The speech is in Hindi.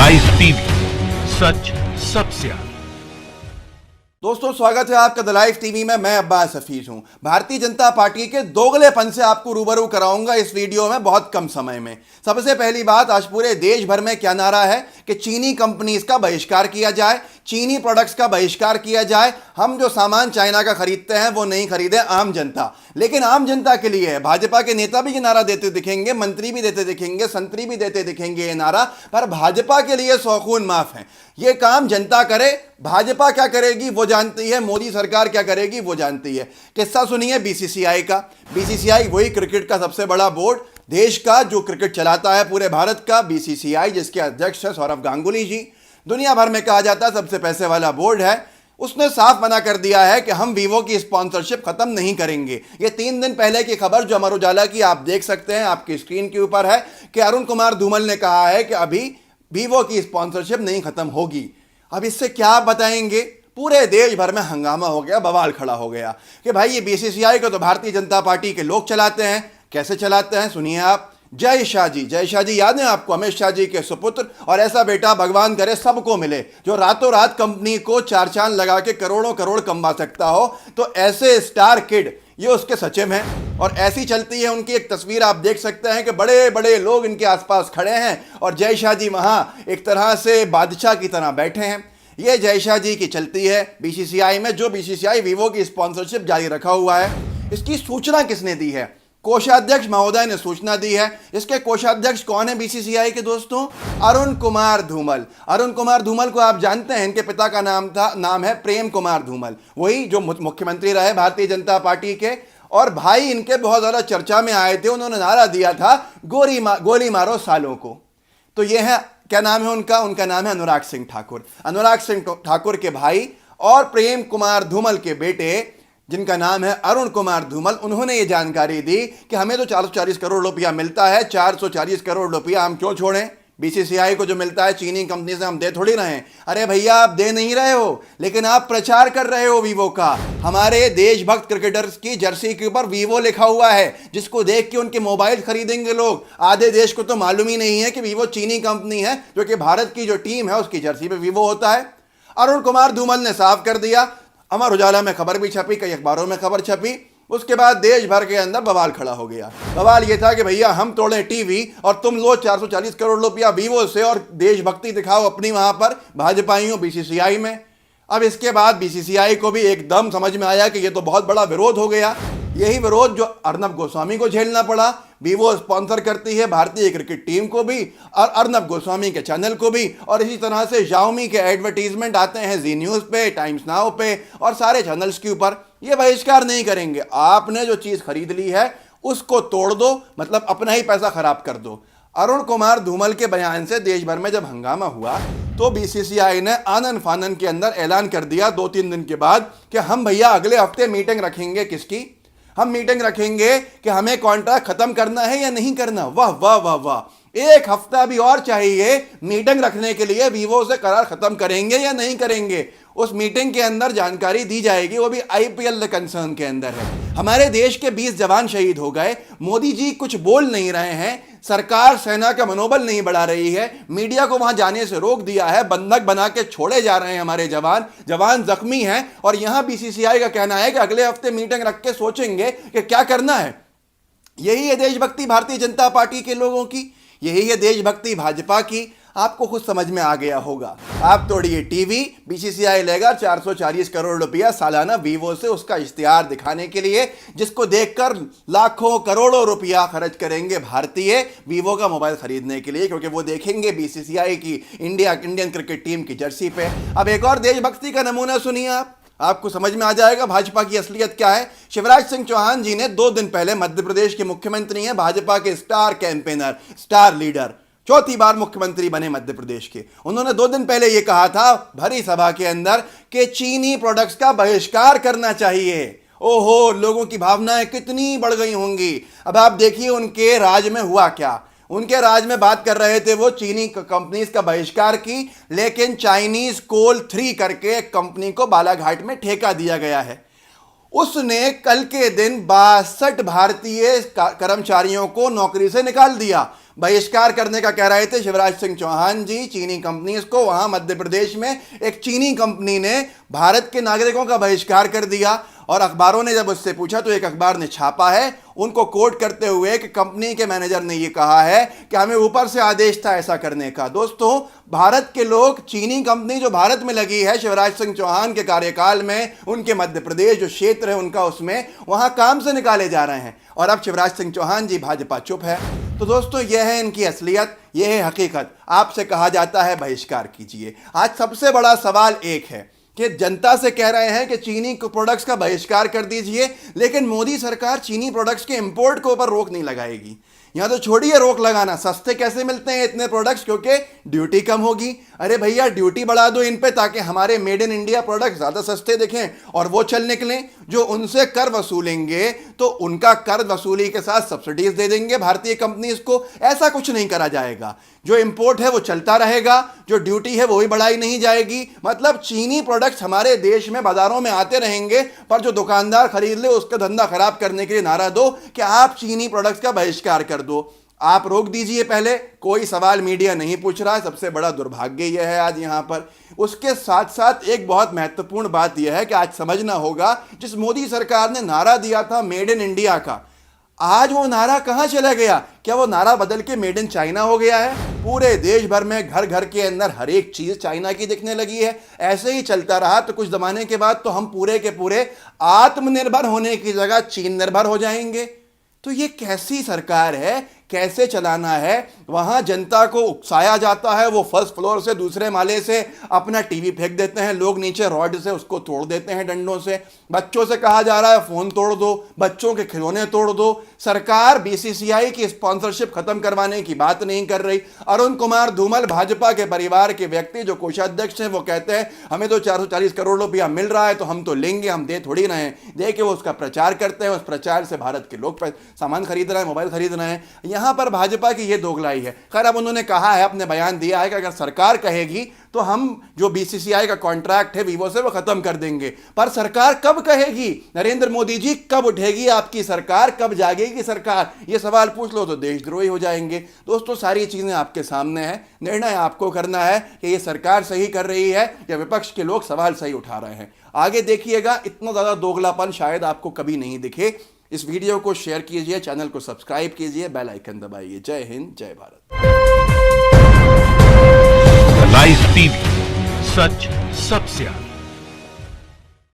लाइव टीवी, सच सबसे आगे। दोस्तों, स्वागत है आपका द लाइव टीवी में। मैं अब्बास हफीज हूं। भारतीय जनता पार्टी के दोगलेपन से आपको रूबरू कराऊंगा इस वीडियो में बहुत कम समय में। सबसे पहली बात, आज पूरे देश भर में क्या नारा है कि चीनी कंपनीज का बहिष्कार किया जाए, चीनी प्रोडक्ट्स का बहिष्कार किया जाए। हम जो सामान चाइना का खरीदते हैं वो नहीं खरीदे आम जनता। लेकिन आम जनता के लिए है। भाजपा के नेता भी ये नारा देते दिखेंगे, मंत्री भी देते दिखेंगे, संतरी भी देते दिखेंगे ये नारा, पर भाजपा के लिए सौखून माफ है। ये काम जनता करे, भाजपा क्या करेगी वो जानती है, मोदी सरकार क्या करेगी वो जानती है। किस्सा सुनिए बीसीसीआई का। बीसीसीआई वही क्रिकेट का सबसे बड़ा बोर्ड, देश का जो क्रिकेट चलाता है पूरे भारत का, बीसीसीआई, जिसके अध्यक्ष है सौरव गांगुली जी। दुनिया भर में कहा जाता है सबसे पैसे वाला बोर्ड है। उसने साफ मना कर दिया है कि हम वीवो की स्पॉन्सरशिप खत्म नहीं करेंगे। ये 3 दिन पहले की खबर जो अमर उजाला की आप देख सकते हैं, आपकी स्क्रीन के ऊपर है, कि अरुण कुमार धूमल ने कहा है कि अभी वीवो की स्पॉन्सरशिप नहीं खत्म होगी। अब इससे क्या आप बताएंगे? पूरे देश भर में हंगामा हो गया, बवाल खड़ा हो गया कि भाई ये बीसीसीआई को तो भारतीय जनता पार्टी के लोग चलाते हैं। कैसे चलाते हैं सुनिए आप। जय शाह जी याद है आपको, अमित शाह जी के सुपुत्र, और ऐसा बेटा भगवान करे सबको मिले जो रातों रात कंपनी को 4 चांद लगा के करोड़ों करोड़ कमा सकता हो। तो ऐसे स्टार किड ये उसके सचिव हैं, और ऐसी चलती है उनकी एक तस्वीर आप देख सकते हैं कि बड़े बड़े लोग इनके आसपास खड़े हैं और जय शाह जी वहां एक तरह से बादशाह की तरह बैठे हैं। ये जय शाह जी की चलती है बीसीसीआई में। जो बीसीसीआई वीवो की स्पॉन्सरशिप जारी रखा हुआ है, इसकी सूचना किसने दी है? कोषाध्यक्ष महोदय ने सूचना दी है। इसके कोषाध्यक्ष कौन है बीसीसीआई के दोस्तों? अरुण कुमार धूमल। अरुण कुमार धूमल को आप जानते हैं, इनके पिता का नाम है प्रेम कुमार धूमल, वही जो मुख्यमंत्री रहे भारतीय जनता पार्टी के। और भाई इनके बहुत ज़्यादा चर्चा में आए थे, उन्होंने नारा दिया था गोली मारो सालों को। तो ये है, क्या नाम है उनका? उनका नाम है अनुराग सिंह ठाकुर। अनुराग सिंह ठाकुर के भाई और प्रेम कुमार धूमल के बेटे जिनका नाम है अरुण कुमार धूमल, उन्होंने ये जानकारी दी कि हमें तो 440 करोड़ रुपया मिलता है, 440 करोड़ रुपया हम क्यों छोड़ें? बीसीसीआई को जो मिलता है चीनी कंपनी से हम दे थोड़ी रहे हैं। अरे भैया, आप दे नहीं रहे हो, लेकिन आप प्रचार कर रहे हो वीवो का। हमारे देशभक्त क्रिकेटर्स की जर्सी के ऊपर वीवो लिखा हुआ है, जिसको देख के उनके मोबाइल खरीदेंगे लोग। आधे देश को तो मालूम ही नहीं है कि वीवो चीनी कंपनी है, जो कि भारत की जो टीम है उसकी जर्सी पे वीवो होता है। अरुण कुमार धूमल ने साफ कर दिया। अमर उजाला में खबर भी छपी, कई अखबारों में खबर छपी। उसके बाद देश भर के अंदर बवाल खड़ा हो गया। बवाल ये था कि भैया हम तोड़ें टीवी और तुम लो 440 करोड़ रुपया वीवो से और देशभक्ति दिखाओ अपनी वहां पर भाजपाइयों बीसीसीआई में। अब इसके बाद बीसीसीआई को भी एकदम समझ में आया कि ये तो बहुत बड़ा विरोध हो गया। यही विरोध जो अर्नब गोस्वामी को झेलना पड़ा। वीवो स्पॉन्सर करती है भारतीय क्रिकेट टीम को भी और अर्नब गोस्वामी के चैनल को भी, और इसी तरह से Xiaomi के एडवर्टीजमेंट आते हैं जी न्यूज़ पे, टाइम्स नाउ पे और सारे चैनल्स के ऊपर। ये बहिष्कार नहीं करेंगे। आपने जो चीज़ खरीद ली है उसको तोड़ दो, मतलब अपना ही पैसा खराब कर दो। अरुण कुमार धूमल के बयान से देश भर में जब हंगामा हुआ तो बीसीसीआई ने आनन फानन के अंदर ऐलान कर दिया 2-3 दिन के बाद कि हम भैया अगले हफ्ते मीटिंग रखेंगे। किसकी? हम मीटिंग रखेंगे कि हमें कॉन्ट्रैक्ट खत्म करना है या नहीं करना। वाह वाह वाह वाह, 1 हफ्ता भी और चाहिए मीटिंग रखने के लिए। वीवो से करार खत्म करेंगे या नहीं करेंगे, उस मीटिंग के अंदर जानकारी दी जाएगी, वो भी आईपीएल कंसर्न के अंदर है। हमारे देश के 20 जवान शहीद हो गए, मोदी जी कुछ बोल नहीं रहे हैं, सरकार सेना का मनोबल नहीं बढ़ा रही है, मीडिया को वहां जाने से रोक दिया है, बंधक बना के छोड़े जा रहे हैं हमारे जवान जख्मी हैं, और यहां बीसीसीआई का कहना है कि अगले हफ्ते मीटिंग रख के सोचेंगे कि क्या करना है। यही है देशभक्ति भारतीय जनता पार्टी के लोगों की, यही है देशभक्ति भाजपा की। आपको खुद समझ में आ गया होगा। आप तोड़िए टीवी, बीसीसीआई लेगा 440 करोड़ रुपया सालाना वीवो से उसका इश्तिहार दिखाने के लिए, जिसको देखकर लाखों करोड़ों रुपया खर्च करेंगे भारतीय वीवो का मोबाइल खरीदने के लिए, क्योंकि वो देखेंगे बीसीसीआई की इंडियन क्रिकेट टीम की जर्सी पे। अब एक और देशभक्ति का नमूना सुनिए आप, आपको समझ में आ जाएगा भाजपा की असलियत क्या है। शिवराज सिंह चौहान जी ने 2 दिन पहले, मध्य प्रदेश के मुख्यमंत्री हैं, भाजपा के स्टार कैंपेनर, स्टार लीडर, 4थी बार मुख्यमंत्री बने मध्य प्रदेश के। उन्होंने 2 दिन पहले यह कहा था भरी सभा के अंदर कि चीनी प्रोडक्ट्स का बहिष्कार करना चाहिए। ओहो, लोगों की भावनाएं कितनी बढ़ गई होंगी। अब आप देखिए उनके राज में हुआ क्या। उनके राज में बात कर रहे थे वो चीनी कंपनीज का बहिष्कार की, लेकिन चाइनीज कोल 3 करके एक कंपनी को बालाघाट में ठेका दिया गया है। उसने कल के दिन 62 भारतीय कर्मचारियों को नौकरी से निकाल दिया। बहिष्कार करने का कह रहे थे शिवराज सिंह चौहान जी चीनी कंपनीज को। वहां मध्य प्रदेश में एक चीनी कंपनी ने भारत के नागरिकों का बहिष्कार कर दिया और अखबारों ने जब उससे पूछा तो एक अखबार ने छापा है उनको कोट करते हुए कि कंपनी के मैनेजर ने यह कहा है कि हमें ऊपर से आदेश था ऐसा करने का। दोस्तों, भारत के लोग चीनी कंपनी जो भारत में लगी है शिवराज सिंह चौहान के कार्यकाल में, उनके मध्य प्रदेश जो क्षेत्र है उनका, उसमें वहां काम से निकाले जा रहे हैं और अब शिवराज सिंह चौहान जी भाजपा चुप है। तो दोस्तों, यह है इनकी असलियत, यह है हकीकत। आपसे कहा जाता है बहिष्कार कीजिए। आज सबसे बड़ा सवाल एक है कि जनता से कह रहे हैं कि चीनी प्रोडक्ट्स का बहिष्कार कर दीजिए, लेकिन मोदी सरकार चीनी प्रोडक्ट्स के इंपोर्ट के ऊपर रोक नहीं लगाएगी। यहां तो छोड़िए रोक लगाना, सस्ते कैसे मिलते हैं इतने प्रोडक्ट्स, क्योंकि ड्यूटी कम होगी। अरे भैया, ड्यूटी बढ़ा दो इन पे ताकि हमारे मेड इन इंडिया प्रोडक्ट्स ज्यादा सस्ते दिखें और वो चल निकलें। जो उनसे कर वसूलेंगे तो उनका कर वसूली के साथ सब्सिडीज दे देंगे भारतीय कंपनीज को। ऐसा कुछ नहीं करा जाएगा। जो इंपोर्ट है वो चलता रहेगा, जो ड्यूटी है वो भी बढ़ाई नहीं जाएगी। मतलब चीनी प्रोडक्ट्स हमारे देश में बाजारों में आते रहेंगे, पर जो दुकानदार खरीद ले उसका धंधा खराब करने के लिए नारा दो कि आप चीनी प्रोडक्ट्स का बहिष्कार कर दो। आप रोक दीजिए पहले, कोई सवाल मीडिया नहीं पूछ रहा है। सबसे बड़ा दुर्भाग्य यह है आज यहां पर। उसके साथ साथ एक बहुत महत्वपूर्ण बात यह है कि आज समझना होगा, जिस मोदी सरकार ने नारा दिया था मेड इन इंडिया का, आज वो नारा कहां चला गया? क्या वो नारा बदल के मेड इन चाइना हो गया है? पूरे देश भर में घर घर के अंदर हर एक चीज चाइना की दिखने लगी है। ऐसे ही चलता रहा तो कुछ जमाने के बाद तो हम पूरे के पूरे आत्मनिर्भर होने की जगह चीन निर्भर हो जाएंगे। तो ये कैसी सरकार है, कैसे चलाना है? वहां जनता को उकसाया जाता है, वो फर्स्ट फ्लोर से दूसरे माले से अपना टीवी फेंक देते हैं, लोग नीचे रॉड से उसको तोड़ देते हैं डंडों से। बच्चों से कहा जा रहा है फोन तोड़ दो, बच्चों के खिलौने तोड़ दो। सरकार बीसीसीआई की स्पॉन्सरशिप खत्म करवाने की बात नहीं कर रही। अरुण कुमार धूमल, भाजपा के परिवार के व्यक्ति जो कोषाध्यक्ष हैं, वो कहते हैं हमें तो 440 करोड़ रुपया मिल रहा है तो हम तो लेंगे, हम दे थोड़ी रहे हैं। दे के वो उसका प्रचार करते हैं, उस प्रचार से भारत के लोग सामान खरीद रहे हैं, मोबाइल खरीद रहे हैं। यहां पर भाजपा की यह दोगलाई है। खैर, अब उन्होंने कहा है, अपने बयान दिया है कि अगर सरकार कहेगी तो हम जो बीसीसीआई का कॉन्ट्रैक्ट है वीवो से वो खत्म कर देंगे। पर सरकार कब कहेगी? नरेंद्र मोदी जी, कब उठेगी आपकी सरकार, कब जागेगी सरकार? ये सवाल पूछ लो तो देशद्रोही हो जाएंगे। दोस्तों, सारी चीजें आपके सामने हैं, निर्णय आपको करना है कि ये सरकार सही कर रही है या विपक्ष के लोग सवाल सही उठा रहे हैं। आगे देखिएगा, इतना ज्यादा दोगलापन शायद आपको कभी नहीं दिखे। इस वीडियो को शेयर कीजिए, चैनल को सब्सक्राइब कीजिए, बेल आइकन दबाइए। जय हिंद, जय भारत। लाइव टीवी, सच सबसे आगे।